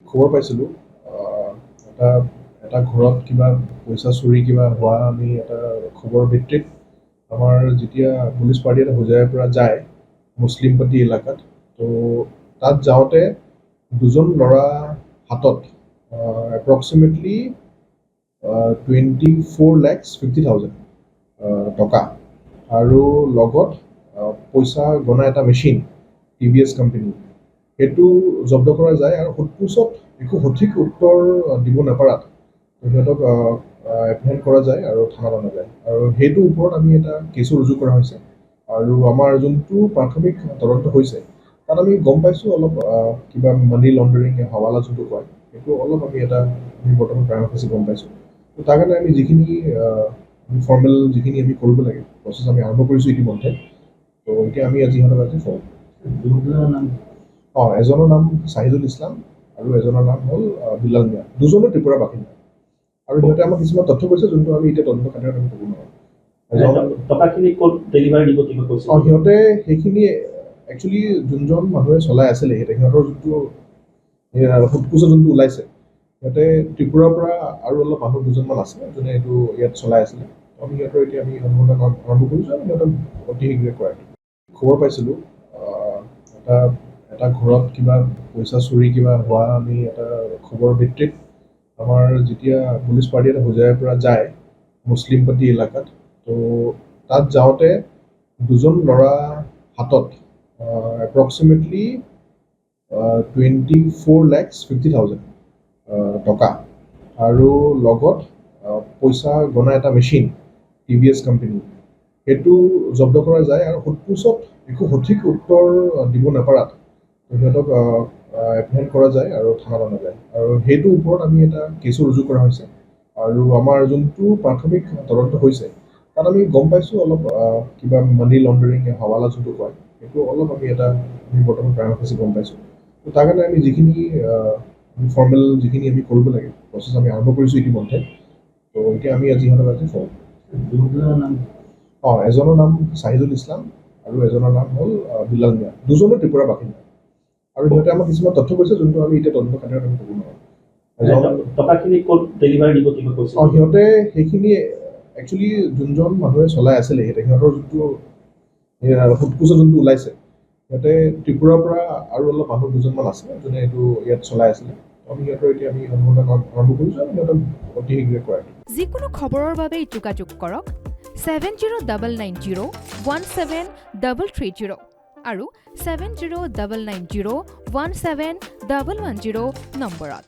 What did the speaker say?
খবৰ পাইছিলোঁ এটা এটা ঘৰত কিবা পইচা চুৰি কিবা হোৱা আমি এটা খবৰ ভিত্তিত আমাৰ যেতিয়া পুলিচ পাৰ্টি এটা হোজাইৰ পৰা যায় মুছলিমপট্টি এলেকাত তো তাত যাওঁতে দুজন ল'ৰা হাতত এপ্ৰক্সিমেটলি 24,50,000 টকা আৰু লগত পইচা গনা এটা মেচিন TVS কোম্পানী সেইটো জব্দ কৰা যায় আৰু সোধপোছত একো সঠিক উত্তৰ দিব নাপাৰাত সিহঁতক এপ্ৰিহেণ্ড কৰা যায় আৰু থানাত অনা যায় আৰু সেইটোৰ ওপৰত আমি এটা কেছো ৰুজু কৰা হৈছে আৰু আমাৰ যোনটো প্ৰাথমিক তদন্ত হৈছে তাত আমি গম পাইছোঁ অলপ কিবা মানি লণ্ডাৰিং হাৱালা যোনটো কয় সেইটো অলপ আমি বৰ্তমান প্ৰায়ভাগ গম পাইছোঁ তো তাৰ কাৰণে আমি যিখিনি ফৰ্মেল যিখিনি আমি কৰিব লাগে প্ৰচেছ আমি আৰম্ভ কৰিছোঁ ইতিমধ্যে তো এতিয়া আমি আজি এজনৰ নাম ছাহিদুল ইছলাম আৰু এজনৰ নাম হ'ল বিলাল মিয়া দুজনে ত্ৰিপুৰাৰ বাসিন্দা আৰু সিহঁতে আমাক কিছুমান তথ্য কৈছে যোনটো আমি এতিয়া তদন্ত খাতিৰত আমি ক'ব নোৱাৰোঁ সিহঁতে সেইখিনি একচুৱেলি যোনজন মানুহে চলাই আছিলে সিহঁতৰ যোনটো সোধপোছত যোনটো ওলাইছে সিহঁতে ত্ৰিপুৰাৰ পৰা আৰু অলপ মানুহ দুজনমান আছে যোনে এইটো ইয়াত চলাই আছিলে আমি সিহঁতৰ এতিয়া আমি অনুসন্ধান আৰম্ভ কৰিছোঁ আৰু সিহঁতক অতি শীঘ্ৰে কৰাই খবৰ পাইছিলোঁ এটা ঘৰত কিবা পইচা চুৰি কিবা হোৱা আমি এটা খবৰ ভিত্তিত আমাৰ যেতিয়া পুলিচ পাৰ্টি এটা হোজাইৰ পৰা যায় মুছলিমপট্টি এলেকাত তো তাত যাওঁতে দুজন ল'ৰা হাতত এপ্ৰক্সিমেটলি 24,50,000 টকা আৰু লগত পইচা গনা এটা মেচিন TVS কোম্পানী সেইটো জব্দ কৰা যায় আৰু সোধপোছত একো সঠিক উত্তৰ দিব নাপাৰাত সিহঁতক এপ্ৰিহেণ্ড কৰা যায় আৰু থানাত অনা যায় আৰু সেইটোৰ ওপৰত আমি এটা কেছো ৰুজু কৰা হৈছে আৰু আমাৰ যোনটো প্ৰাথমিক তদন্ত হৈছে তাত আমি গম পাইছোঁ অলপ কিবা মানি লণ্ডাৰিং হাৱালা যোনটো কয় সেইটো অলপ আমি বৰ্তমান প্ৰায়ভাগ গম পাইছোঁ তো তাৰ কাৰণে আমি যিখিনি ফৰ্মেল যিখিনি আমি কৰিব লাগে প্ৰচেছ আমি আৰম্ভ কৰিছোঁ ইতিমধ্যে তো এতিয়া আমি আজি এজনৰ নাম ছাহিদুল ইছলাম আৰু এজনৰ নাম হ'ল বিলাল মিয়া দুজনে ত্ৰিপুৰাৰ বাসিন্দা আৰু সিহঁতে আমাক কিছুমান তথ্য কৈছে যোনটো আমি এতিয়া তদন্ত খাতিৰত আমি ক'ব নোৱাৰোঁ সিহঁতে সেইখিনি একচুৱেলি যোনজন মানুহে চলাই আছিলে সিহঁতৰ যোনটো সোধপোছত যোনটো ওলাইছে সিহঁতে ত্ৰিপুৰাৰ পৰা আৰু অলপ মানুহ দুজনমান আছে যোনে এইটো ইয়াত চলাই আছিলে আমি সিহঁতৰ এতিয়া আমি অনুসন্ধান আৰম্ভ কৰিছোঁ আৰু সিহঁতক অতি শীঘ্ৰে কৰাই যিকোনো খবৰৰ বাবে যোগাযোগ কৰক 7099017330 আৰু 7099017110 নম্বৰত।